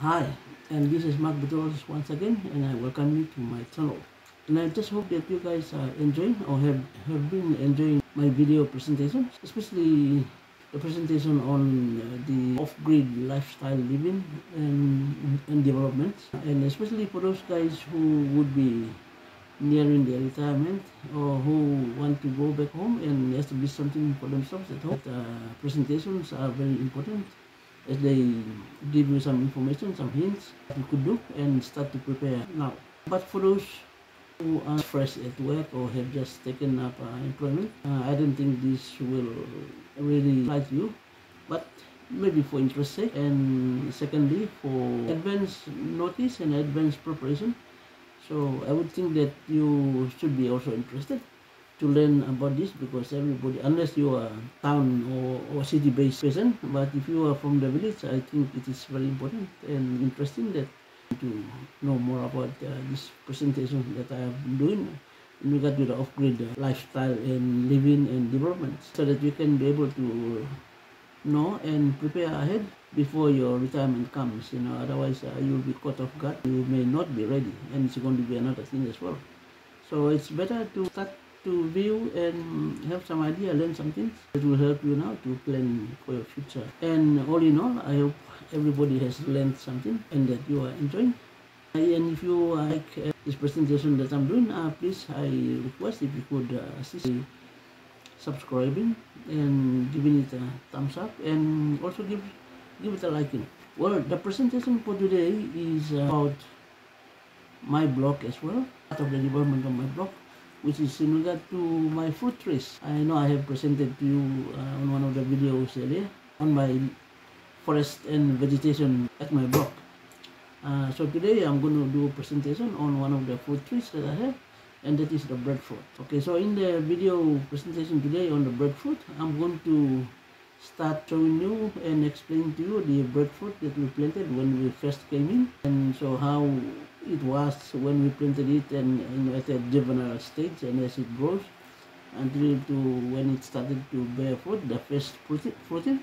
Hi, and this is Mark Betulos once again, and I welcome you to my channel. And I just hope that you guys are enjoying or have been enjoying my video presentations, especially the presentation on the off-grid lifestyle living and development, and especially for those guys who would be nearing their retirement or who want to go back home and establish something for themselves at home. Presentations are very important as they give you some information, some hints that you could do and start to prepare now. But for those who are fresh at work or have just taken up employment, I don't think this will really apply to you, but maybe for interest sake, and secondly for advance notice and advance preparation. So I would think that you should be also interested to learn about this, because everybody, unless you are town or city-based person, but if you are from the village, I think it is very important and interesting that to know more about this presentation that I am doing in regard to the off-grid lifestyle and living and development, so that you can be able to know and prepare ahead before your retirement comes. Otherwise you'll be caught off guard. You may not be ready, and it's going to be another thing as well. So it's better to start to view and have some idea, learn some things that will help you now to plan for your future. And all in all, I hope everybody has learned something and that you are enjoying. And if you like this presentation that I'm doing, please, I request if you could assist me subscribing and giving it a thumbs up, and also give it a liking. Well, the presentation for today is about my blog as well, part of the development of my blog, which is in regard to my fruit trees. I know I have presented to you on one of the videos earlier on my forest and vegetation at my blog. So today I'm going to do a presentation on one of the fruit trees that I have, and that is the breadfruit. Okay, so in the video presentation today on the breadfruit, I'm going to start showing you and explain to you the breadfruit that we planted when we first came in, and so how it was when we planted it, and at a juvenile stage, and as it grows until to when it started to bear fruit, the first fruiting,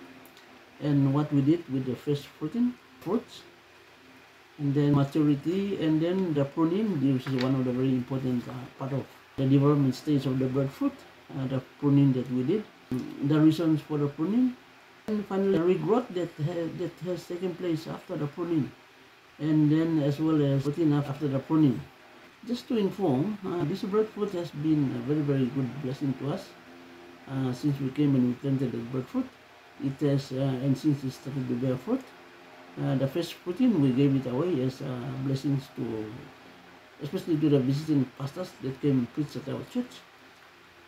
and what we did with the first fruits, and then maturity, and then the pruning. This is one of the very important part of the development stage of the breadfruit, the pruning that we did, the reasons for the pruning, and finally the regrowth that has taken place after the pruning, and then as well as fruiting after the pruning. Just to inform, this breadfruit has been a very, very good blessing to us since we came and we planted the breadfruit. It has, and since it started to bear fruit, the first fruiting we gave it away as blessings to, especially to the visiting pastors that came and preached at our church,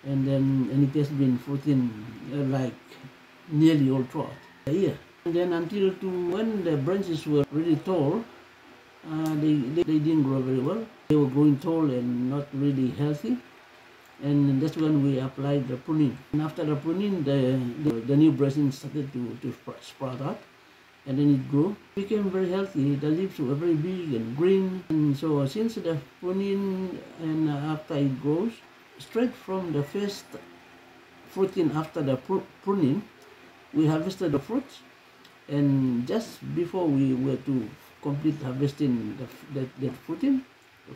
and it has been fruiting like nearly all throughout the year. And then until to when the branches were really tall, they didn't grow very well. They were growing tall and not really healthy, and that's when we applied the pruning. And after the pruning, the new branches started to sprout out, and then it grew, became very healthy. The leaves were very big and green, and so since the pruning and after it grows, straight from the first fruiting after the pruning, we harvested the fruits, and just before we were to complete harvesting the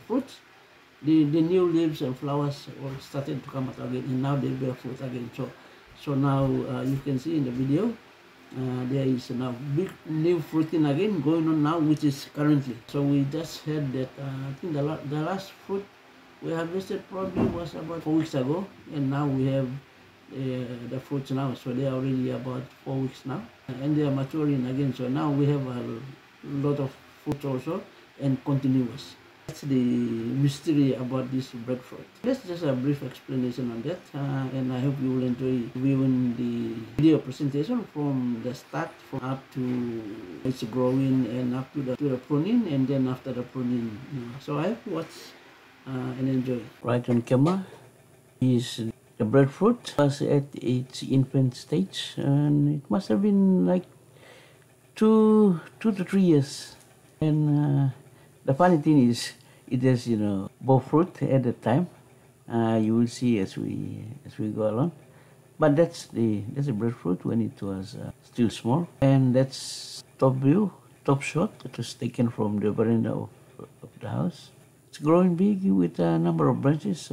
fruits, the new leaves and flowers all started to come out again, and now they bear fruit again. So now you can see in the video, there is now big new fruiting again going on now, which is currently. So we just had that, I think the last fruit we harvested probably was about 4 weeks ago, and now we have the fruits now. So they are already about 4 weeks now, and they are maturing again. So now we have a lot of fruits also, and continuous. That's the mystery about this breadfruit. That's just a brief explanation on that, and I hope you will enjoy viewing the video presentation from the start, from up to it's growing and up to the pruning, and then after the pruning. So I hope you watch and enjoy. Right on camera is the breadfruit. Was at its infant stage, and it must have been like 2 to 3 years. And the funny thing is, it has, both fruit at the time. You will see as we go along. But that's the breadfruit when it was still small. And that's top view top shot that was taken from the veranda of the house. It's growing big with a number of branches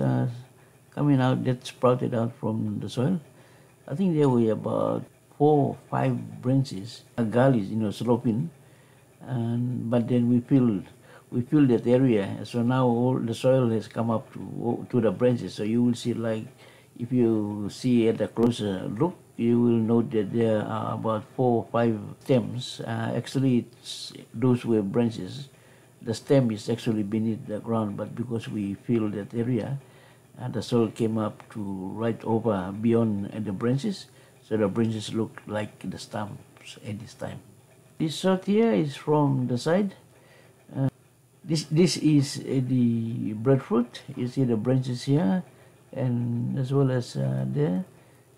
coming out that sprouted out from the soil. I think there were about 4 or 5 branches, gullies, sloping, but then we filled that area. So now all the soil has come up to the branches. So you will see, like, if you see at a closer look, you will note that there are about 4 or 5 stems. Actually, those were branches. The stem is actually beneath the ground, but because we filled that area, the soil came up to right over beyond the branches, so the branches look like the stumps at this time. This shot here is from the side. This is the breadfruit. You see the branches here, and as well as there.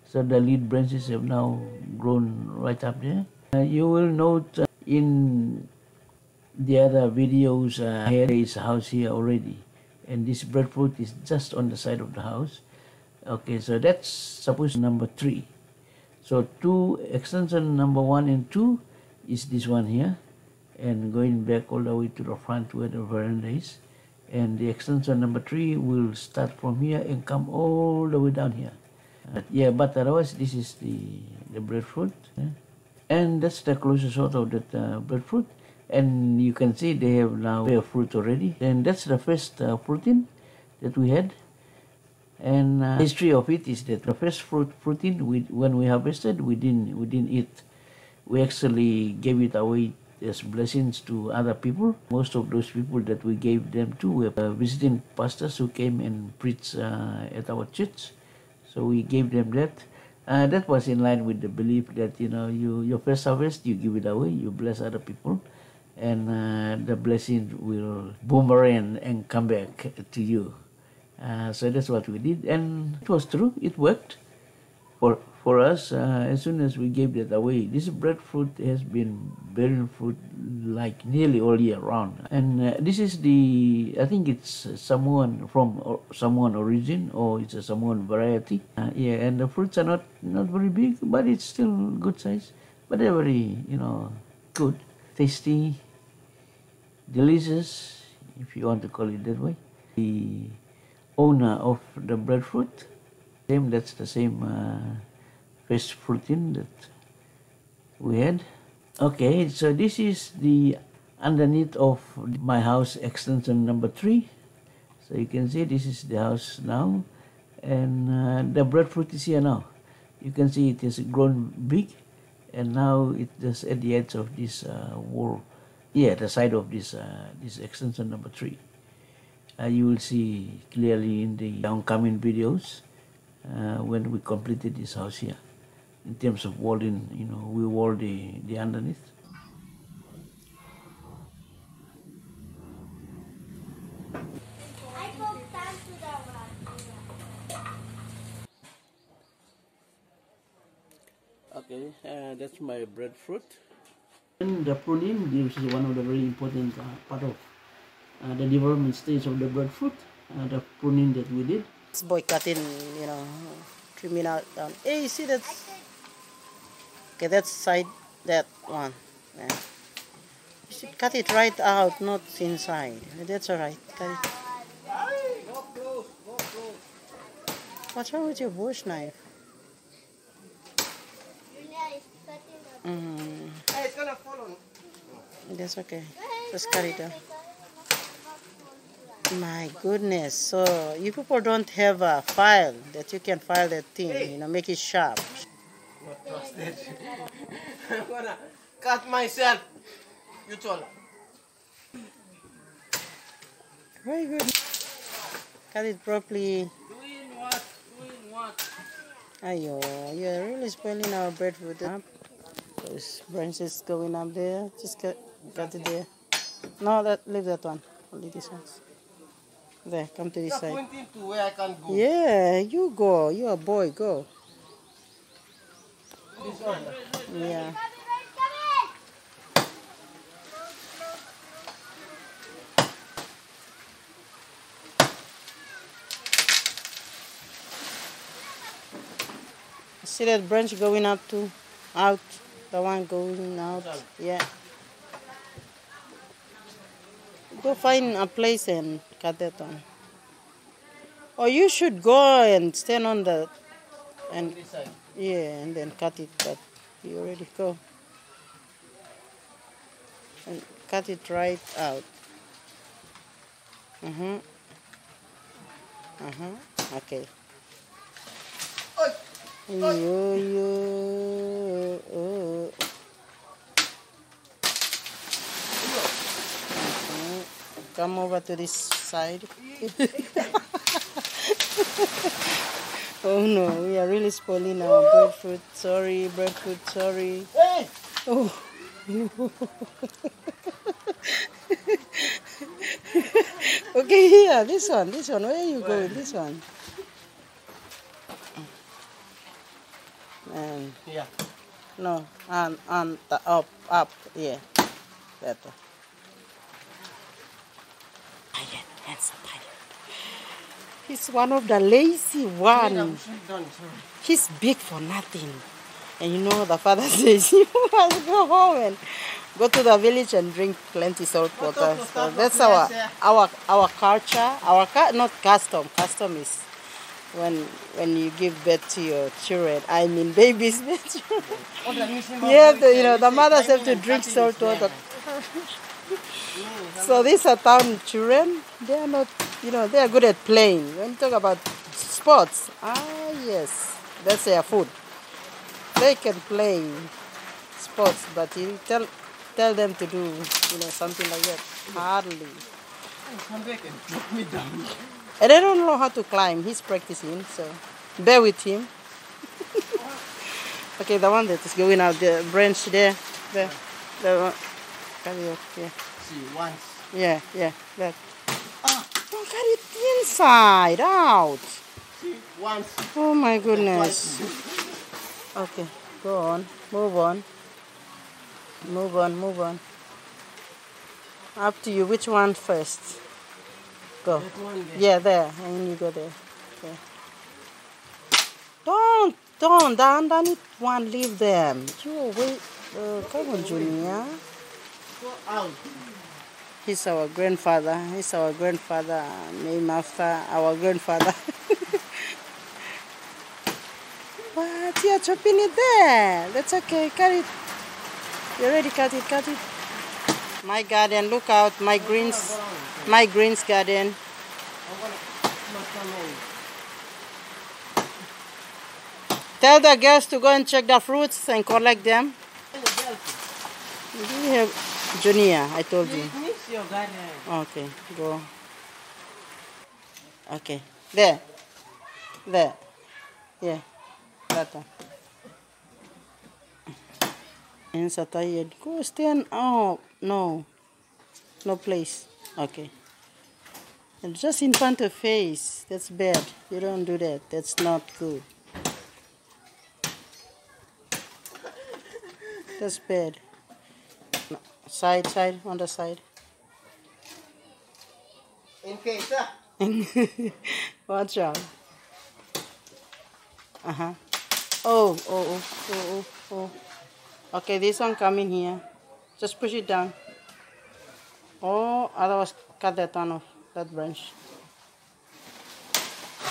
So the lead branches have now grown right up there. You will note in the other videos, there is a house here already, and this breadfruit is just on the side of the house. Okay, so that's supposed number 3. So 2 extension number 1 and 2 is this one here, and going back all the way to the front where the veranda is. And the extension number 3 will start from here and come all the way down here. But otherwise this is the breadfruit. And that's the closest shot of that breadfruit. And you can see they have now bear fruit already. And that's the first fruiting that we had. And history of it is that the first fruiting, when we harvested, we didn't eat. We actually gave it away as blessings to other people. Most of those people that we gave them to were visiting pastors who came and preached at our church. So we gave them that. That was in line with the belief that your first harvest, you give it away, you bless other people, and the blessing will boomerang and come back to you. So that's what we did, and it was true. It worked for us. As soon as we gave that away, this breadfruit has been bearing fruit like nearly all year round. And this is I think it's Samoan, from Samoan origin, or it's a Samoan variety. And the fruits are not very big, but it's still good size. But they're very, good, tasty, delicious, if you want to call it that way. The owner of the breadfruit, that's the same first fruiting that we had. Okay, so this is the underneath of my house extension number 3. So you can see this is the house now, and the breadfruit is here now. You can see it has grown big, and now it's just at the edge of this wall. The side of this extension number 3. You will see clearly in the oncoming videos when we completed this house here. In terms of walling, we walled the underneath. Okay, that's my breadfruit. And the pruning, this is one of the very important part of the development stage of the breadfruit. The pruning that we did. It's boycotting, trimming out. Hey, you see that? Okay, that's side, that one. Yeah. You should cut it right out, not inside. That's alright. Cut it. Go close. What's wrong with your bush knife? Hey, it's gonna fall on. That's okay. Just cut it out. My goodness. So you people don't have a file that you can file that thing, make it sharp. Not trusted. I'm gonna cut myself. You told her. Very good. Cut it properly. Doing what? Ayo, you're really spoiling our breadfruit. Those branches going up there. Just cut it there. No, leave that one. Only this one. There, come to this You're side. pointing to where I can go. Yeah, you go. You're a boy. Go. This one. Yeah. See that branch going up to out, the one going out. Yeah. Go find a place and cut that one. Or you should go and stand on the and this side. yeah, and then cut it. But you already go and cut it right out. Okay. Come over to this side. Oh no, we are really spoiling our breadfruit. Sorry, breadfruit, sorry. Hey! Oh. Okay, here, this one. Where are you going? This one. And Yeah. no, and up, yeah, that one. Pilot, handsome pilot. He's one of the lazy one. He's big for nothing. And you know the father says you must go home and go to the village and drink plenty salt water. So that's our culture. Not custom. Custom is when you give birth to your children. I mean babies. Yeah, the mothers have to drink salt water. So these are town children. They are not, they are good at playing. When you talk about sports, yes, that's their food. They can play sports, but you tell them to do, something like that. Hardly. Come back and drop me down. And I don't know how to climb. He's practicing, so bear with him. Okay, the one that is going out, the branch there. The one. Yeah. See, once. Yeah, that. Don't cut it inside, out. See, once. Oh my goodness. Okay, go on, move on. Move on. Up to you, which one first? Go. That one there. Yeah, there, and you go there. Okay. Don't, underneath one, leave them. You wait, come on, Junior. Go out. He's our grandfather. Named after our grandfather. What? You're chopping it there. That's okay. Cut it. You already cut it. My garden. Look out. My greens garden. Tell the girls to go and check the fruits and collect them. We have Junior, I told you. Finish your garden. Okay, go. Okay, there. Yeah, that one. And so tired. Go stand. Oh, no place. Okay. And just in front of face. That's bad. You don't do that. That's not good. That's bad. No. Side, on the side. In case, Watch out. Oh. Okay, this one coming here. Just push it down. Oh, otherwise cut that one off, that branch.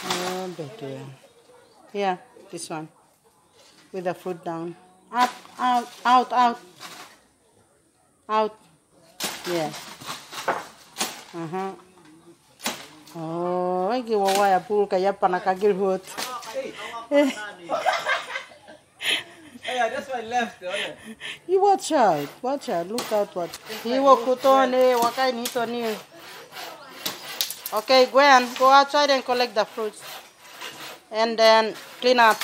Oh, better. Yeah, this one. With the fruit down. Up, out. Yeah. Oh, I give away a pool kaya panakagilhut. Yeah, that's my left. You watch out. Look out what. He will put on what I need on you. Okay, Gwen, go outside and collect the fruits. And then clean up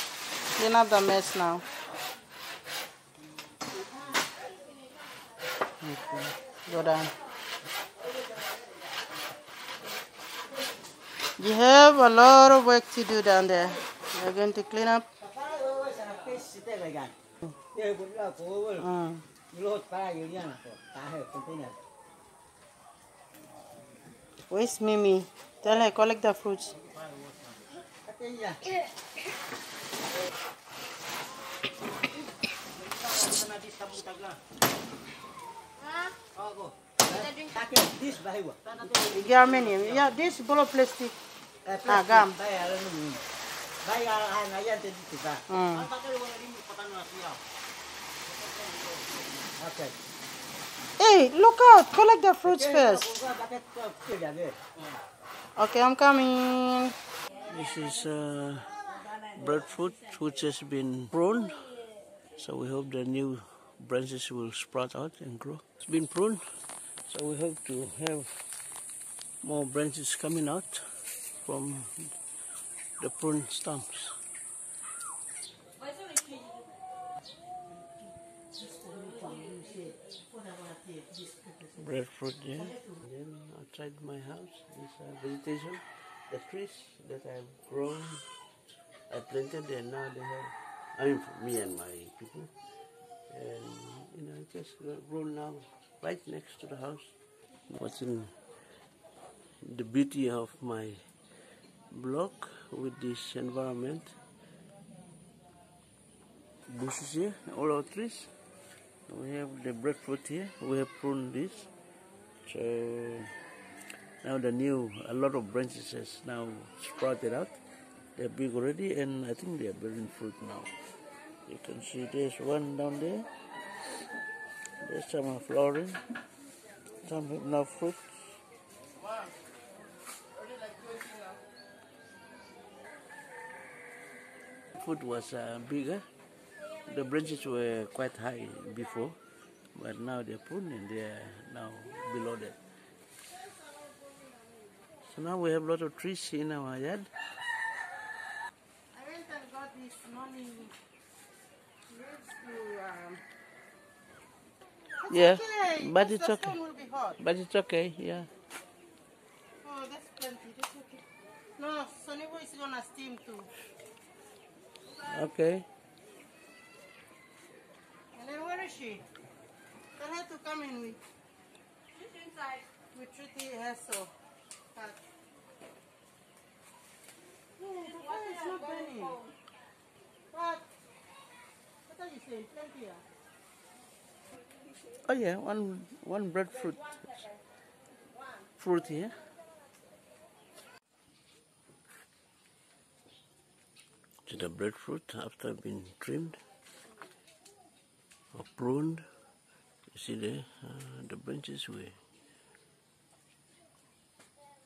the mess now. Okay, go down. You have a lot of work to do down there. You're going to clean up. Where's Mimi? Tell her, collect the fruits. Germany. Yeah, this bottle plastic. Gum. Okay. Hey, look out! Collect the fruits first. Okay, I'm coming. This is breadfruit which has been pruned. So we hope the new branches will sprout out and grow. It's been pruned, so we hope to have more branches coming out from the pruned stumps. Breadfruit there. And then outside my house, this vegetation, the trees that I've grown, I planted, and now they have, I mean for me and my people, and you know, it just grown now right next to the house. What's in the beauty of my block with this environment? Bushes here, all our trees. We have the breadfruit here. We have pruned this, so now a lot of branches has now sprouted out. They're big already, and I think they're bearing fruit now. You can see there's one down there. There's some are flowering. Some have now fruit. Fruit was bigger. The branches were quite high before, but now they're pruned and they're now below that. So now we have a lot of trees in our yard. I went and got this morning. Yeah, Okay, but it's the okay. phone will be hot. But it's okay, yeah. Oh, that's plenty. That's okay. No, Sonibo is gonna steam too. Okay. And then where is she? Tell her to come in with. She's inside. With Treaty Hassel. But yeah, the fire is not burning. What are you saying? Plenty, yeah? Oh yeah, one breadfruit fruit here. So the breadfruit after being trimmed or pruned, you see there, the branches were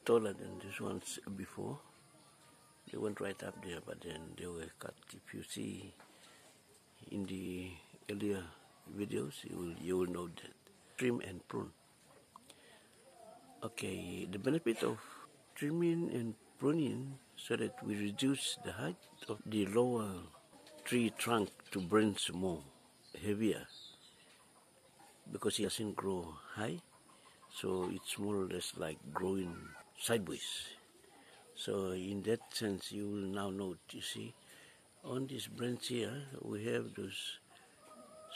taller than these ones before. They went right up there, but then they were cut. If you see in the earlier videos, you will know that. Trim and prune. Okay, the benefit of trimming and pruning so that we reduce the height of the lower tree trunk to branch more heavier, because it doesn't grow high, so it's more or less like growing sideways. So in that sense, you will now note, you see, on this branch here, we have those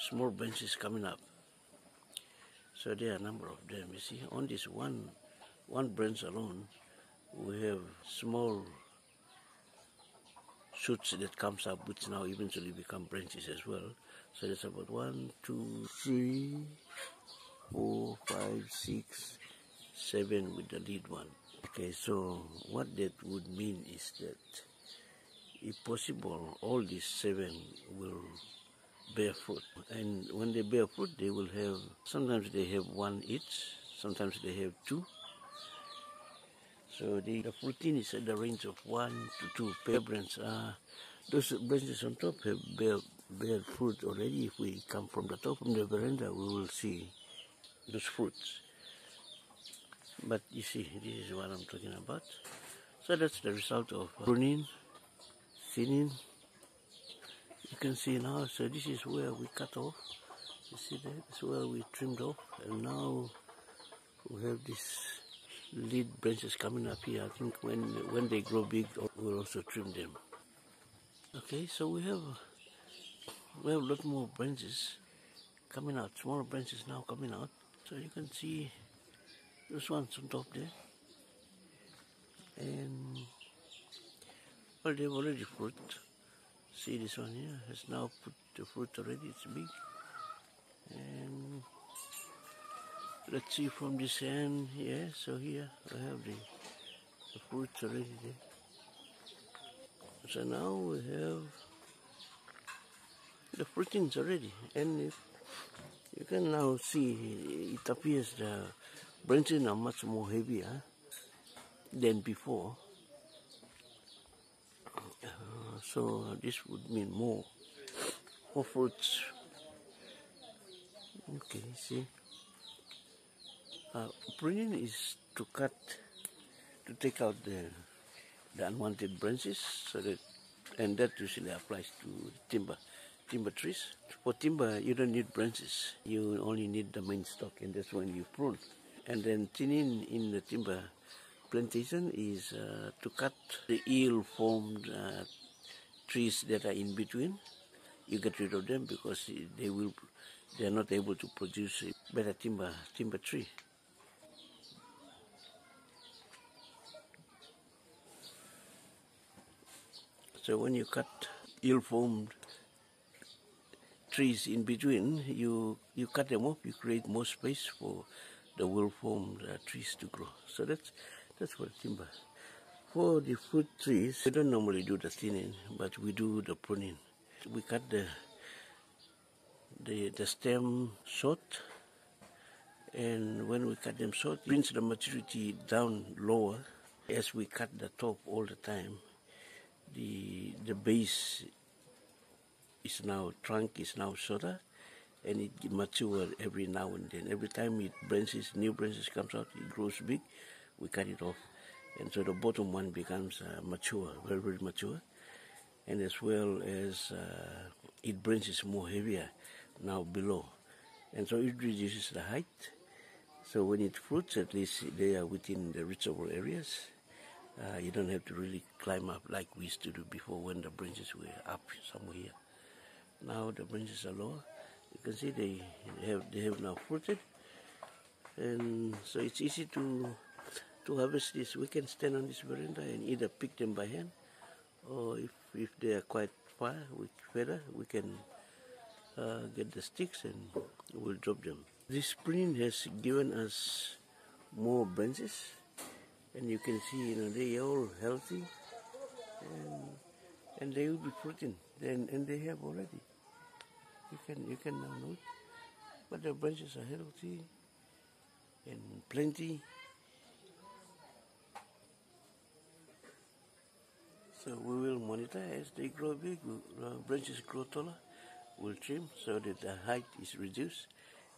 small branches coming up. So there are a number of them, you see. On this one branch alone, we have small shoots that comes up, which now eventually become branches as well. So there's about 1, 2, 3, 4, 5, 6, 7 with the lead one. Okay, so what that would mean is that, if possible, all these 7 will bear fruit. And when they bear fruit, they will have, sometimes they have 1 each, sometimes they have 2. So the fruiting is at the range of 1 to 2 per branch. Those branches on top have bear fruit already. If we come from the top, from the veranda, we will see those fruits. But you see, this is what I'm talking about. So that's the result of pruning, thinning. You can see now, so this is where we cut off. You see that? That's where we trimmed off. And now we have these lead branches coming up here. I think when they grow big, we'll also trim them. Okay, so we have a lot more branches coming out, smaller branches now coming out. So you can see those ones on top there. And well, they've already fruit. See this one here has now put the fruit already, it's big. And Let's see from this end. Yeah, so here I have the fruits already there. So now we have the fruitings already, and you can now see it appears the branches are much more heavier than before. So this would mean more fruits. Okay, see. Pruning is to cut, to take out the unwanted branches, so that, and that usually applies to timber trees. For timber, you don't need branches. You only need the main stalk, and that's when you prune. And then thinning in the timber plantation is to cut the ill-formed trees that are in between. You get rid of them because they are not able to produce a better timber tree. So when you cut ill-formed trees in between, you cut them off. You create more space for the well-formed trees to grow. So that's for timber. For the fruit trees, we don't normally do the thinning, but we do the pruning. We cut the stem short, and when we cut them short, it brings the maturity down lower. As we cut the top all the time, the base trunk is now shorter, and it matures every now and then. Every time new branches comes out, it grows big, we cut it off. And so the bottom one becomes mature, very, very mature. And as well as it branches more heavier now below. And so it reduces the height. So when it fruits, at least they are within the reachable areas. You don't have to really climb up like we used to do before when the branches were up somewhere here. Now the branches are lower. You can see they have now fruited. And so it's easy to harvest this. We can stand on this veranda and either pick them by hand, or if they are quite far with feather, we can get the sticks and we'll drop them. This pruning has given us more branches, and you can see they are all healthy, and they will be fruiting, and they have already. You can now note, but the branches are healthy and plenty. So we will monitor as they grow big, branches grow taller, we'll trim so that the height is reduced.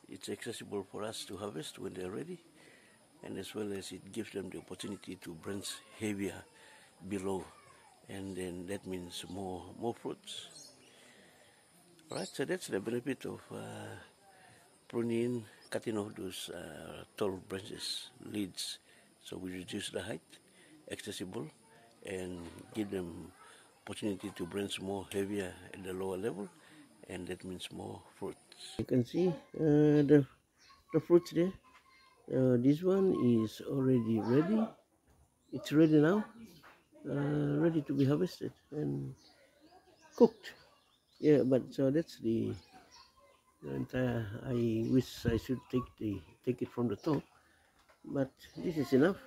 It's accessible for us to harvest when they're ready, and as well as it gives them the opportunity to branch heavier below, and then that means more fruits. Alright, so that's the benefit of pruning, cutting off those tall branches, leads, so we reduce the height, accessible, and give them opportunity to branch more heavier at the lower level, and that means more fruits. You can see the fruits there. This one is already ready. It's ready now, ready to be harvested and cooked. Yeah, but so that's the entire. I wish I should take it from the top, but this is enough.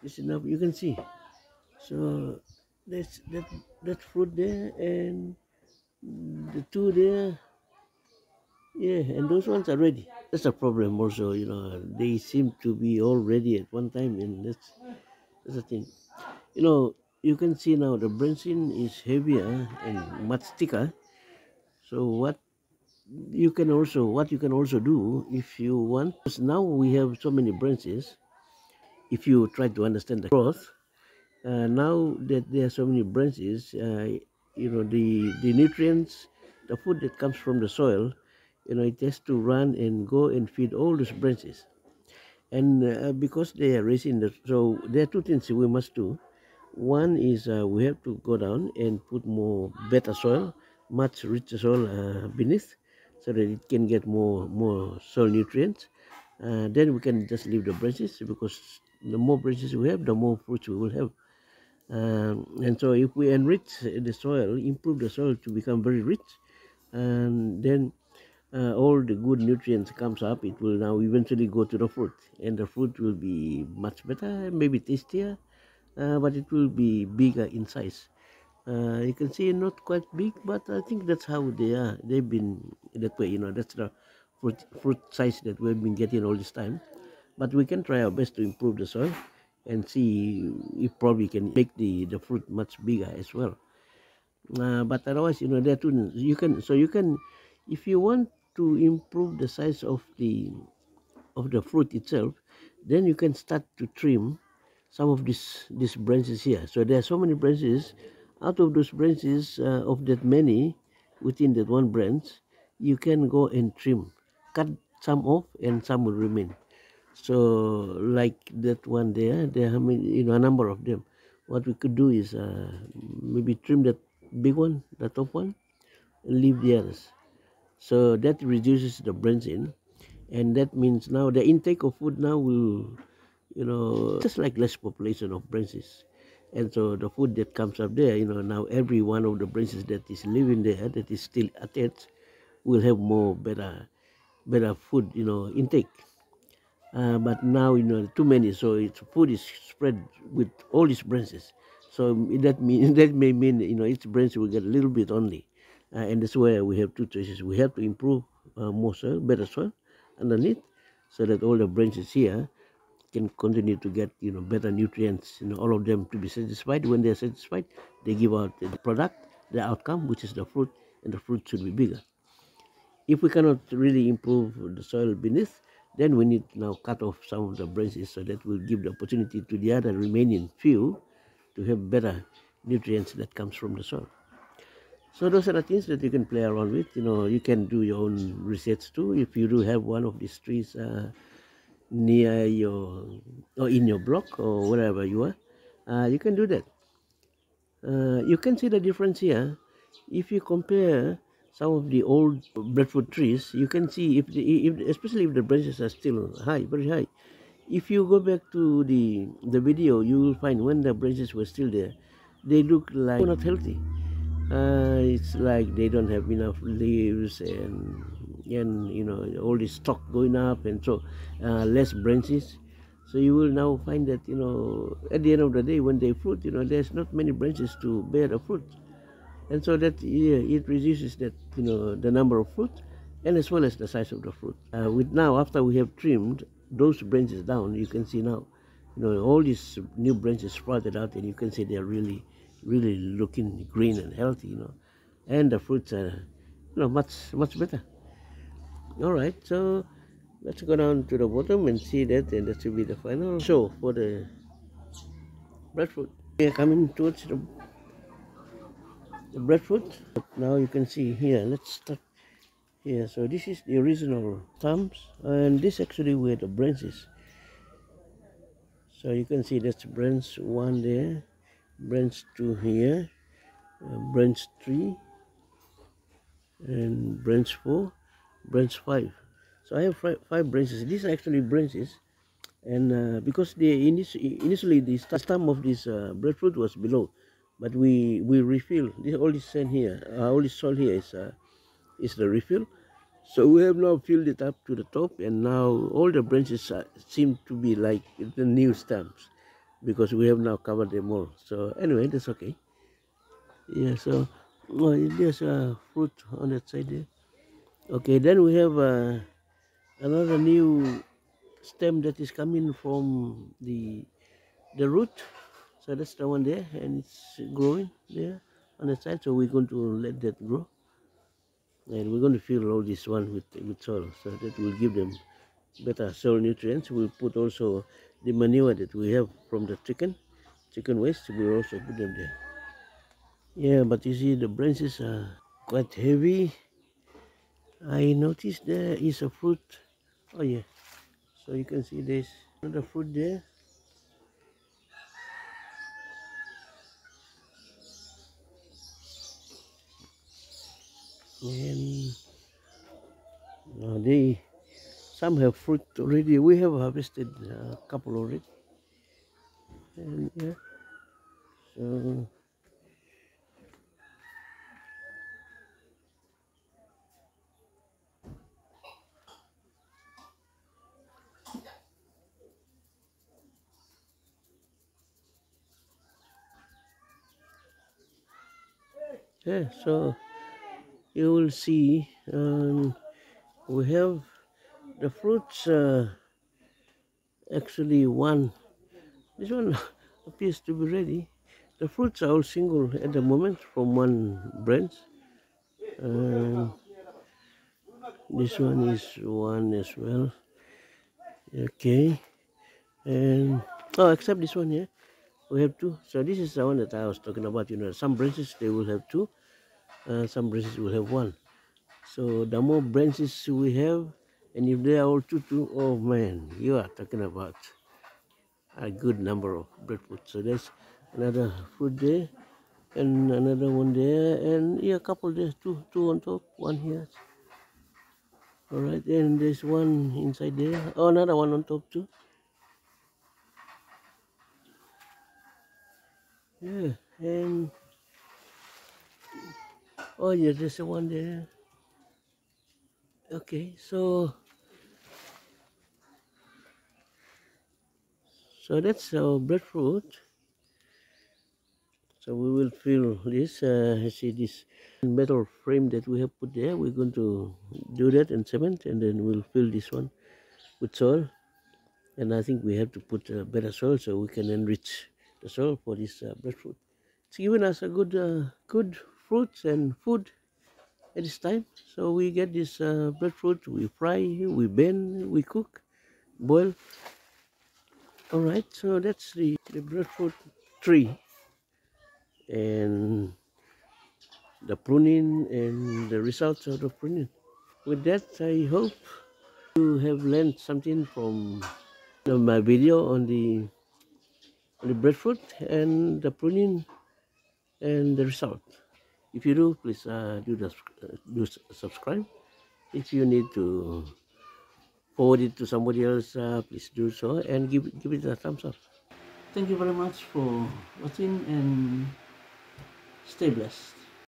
This is enough. You can see. So that's that fruit there, and the two there. Yeah, and those ones are ready. That's a problem also, they seem to be all ready at one time, and that's the thing. You can see now the branching is heavier and much thicker. So what you can also do if you want, because now we have so many branches, if you try to understand the growth, now that there are so many branches, the nutrients, the food that comes from the soil, it has to run and go and feed all those branches. And because they are raising so there are two things we must do. One is we have to go down and put more better soil, much richer soil beneath, so that it can get more soil nutrients. Then we can just leave the branches, because the more branches we have, the more fruits we will have. And so if we enrich the soil, improve the soil to become very rich, and then all the good nutrients comes up, it will now eventually go to the fruit, and the fruit will be much better, maybe tastier, but it will be bigger in size. You can see not quite big, but I think that's how they are. They've been that way, that's the fruit size that we've been getting all this time. But we can try our best to improve the soil and see if probably can make the fruit much bigger as well. But otherwise, there too, you can, if you want to improve the size of the fruit itself, then you can start to trim some of these branches here. So there are so many branches. Out of those branches, of that many within that one branch, you can go and trim, cut some off, and some will remain. So like that one there are a number of them. What we could do is maybe trim that big one, the top one, and leave the others. So that reduces the branching, and that means now the intake of food now will, just like less population of branches. And so the food that comes up there, now every one of the branches that is living there, that is still attached, will have more better food, intake. But now, too many, so its food is spread with all these branches. So that may mean, each branch will get a little bit only. And that's where we have two choices. We have to improve more soil, better soil underneath, so that all the branches here can continue to get, better nutrients, all of them to be satisfied. When they're satisfied, they give out the product, the outcome, which is the fruit, and the fruit should be bigger. If we cannot really improve the soil beneath, then we need now cut off some of the branches, so that will give the opportunity to the other remaining few to have better nutrients that comes from the soil. So those are the things that you can play around with. You can do your own research too. If you do have one of these trees near your or in your block or wherever you are, you can do that. You can see the difference here. If you compare some of the old breadfruit trees, you can see especially if the branches are still high, very high. If you go back to the video, you will find when the branches were still there, they look like not healthy. It's like they don't have enough leaves, and all this stalk going up, and so less branches. So you will now find that at the end of the day, when they fruit, there's not many branches to bear the fruit, and so that it reduces that the number of fruit, and as well as the size of the fruit. With now, after we have trimmed those branches down, you can see now all these new branches sprouted out, and you can see they're really looking green and healthy, and the fruits are much better. All right, so let's go down to the bottom and see that, and that will be the final show for the breadfruit. We are coming towards the breadfruit. Now you can see here, let's start here. So this is the original stumps, and this actually were the branches. So you can see that's branch 1 there, branch 2 here, branch 3, and branch 4, branch 5. So I have five branches. These are actually branches, and because initially the stem of this breadfruit was below, but we refill this, all this sand here, all this soil here is the refill. So we have now filled it up to the top, and now all the branches seem to be like the new stems, because we have now covered them all. So anyway, that's okay. Yeah, so there's a fruit on that side there. Okay, then we have another new stem that is coming from the root. So that's the one there, and it's growing there on the side. So we're going to let that grow, and we're going to fill all this one with soil, so that will give them better soil nutrients. We'll put also the manure that we have from the chicken waste. We'll also put them there. Yeah, but you see the branches are quite heavy. I noticed there is a fruit. Oh yeah, so you can see there's another fruit there. And some have fruit already. We have harvested a couple already. And yeah, so Yeah, so you will see we have the fruits. Actually, this one appears to be ready. The fruits are all single at the moment from one branch. And this one is one as well. Okay, and oh, except this one here, we have two. So this is the one that I was talking about. You know, some branches they will have two, some branches will have one. So the more branches we have, and if they are all two, oh man, you are talking about a good number of breadfruit. So there's another fruit there, and another one there, and yeah, a couple there, two on top, one here. All right, and there's one inside there. Oh, another one on top too. Yeah, and oh yeah, there's a one there. Okay, so that's our breadfruit. So we will fill this. See this metal frame that we have put there. We're going to do that in cement, and then we'll fill this one with soil. And I think we have to put better soil so we can enrich the soil for this breadfruit. It's given us a good fruits and food at this time. So we get this breadfruit, we fry, we bend, we cook, boil. All right, so that's the breadfruit tree and the pruning and the results of the pruning. With that, I hope you have learned something from my video on the breadfruit and the pruning and the result. If you do, please do subscribe. If you need to forward it to somebody else, please do so and give it a thumbs up. Thank you very much for watching and stay blessed.